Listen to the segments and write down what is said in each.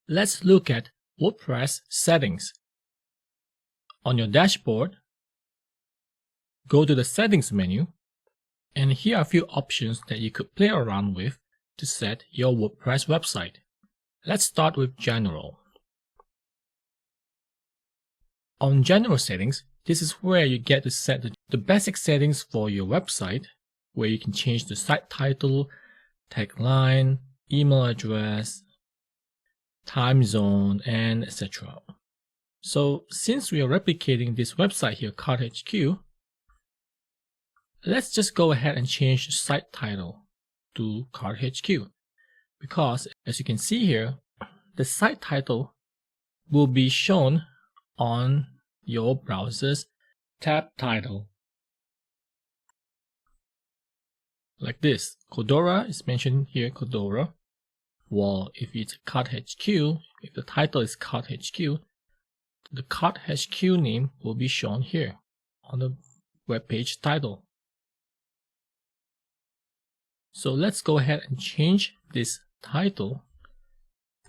Let's look at WordPress settings. On your dashboard, go to the settings menu, and here are a few options that you could play around with to set your WordPress website. Let's start with General. On General settings, this is where you get to set the basic settings for your website, where you can change the site title, tagline, email address, time zone, and etc. So since we are replicating this website here, Cart HQ, let's just go ahead and change the site title to Cart HQ, because as you can see here, the site title will be shown on your browser's tab title. Like this. Codora is mentioned here, Codora. Well, if it's Cart HQ, if the title is Cart HQ, the Cart HQ name will be shown here on the web page title. So let's go ahead and change this title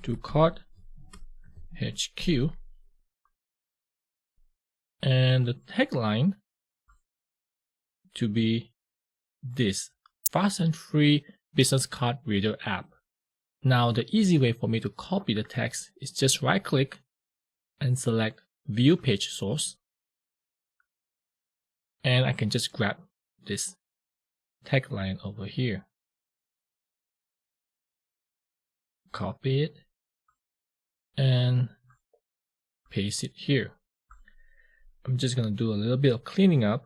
to Cart HQ, and the tagline to be this: fast and free business card reader app. Now the easy way for me to copy the text is just right click and select view page source, and I can just grab this tagline over here, copy it and paste it here. I'm just going to do a little bit of cleaning up.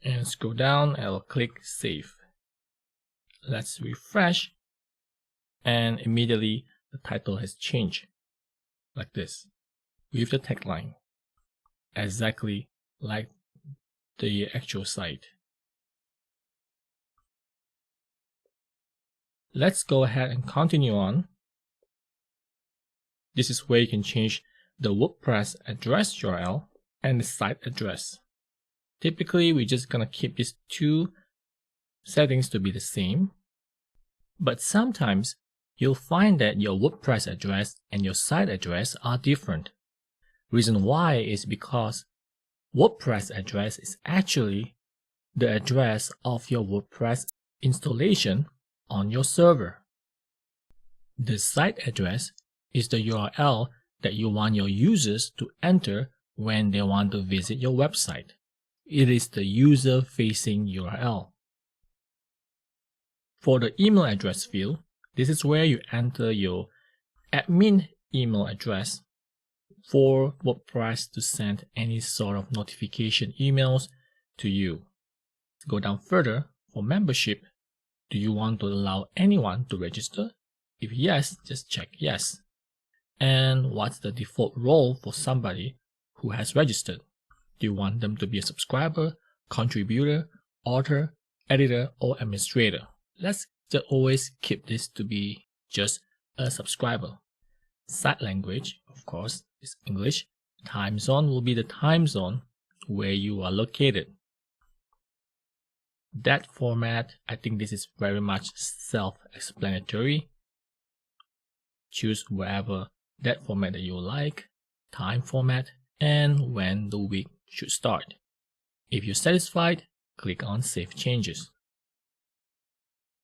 And scroll down, I will click Save. Let's refresh, and immediately the title has changed like this with the tagline, exactly like the actual site. Let's go ahead and continue on. This is where you can change the WordPress address URL and the site address. Typically, we're just going to keep these two settings to be the same. But sometimes you'll find that your WordPress address and your site address are different. Reason why is because WordPress address is actually the address of your WordPress installation on your server. The site address is the URL that you want your users to enter when they want to visit your website. It is the user-facing URL. For the email address field, this is where you enter your admin email address for WordPress to send any sort of notification emails to you. Go down further, for membership, do you want to allow anyone to register? If yes, just check yes. And what's the default role for somebody who has registered? Do you want them to be a subscriber, contributor, author, editor, or administrator? Let's just always keep this to be just a subscriber. Site language, of course, is English. Time zone will be the time zone where you are located. That format, I think this is very much self-explanatory. Choose wherever that format that you like, time format, and when the week should start. If you're satisfied, click on Save Changes.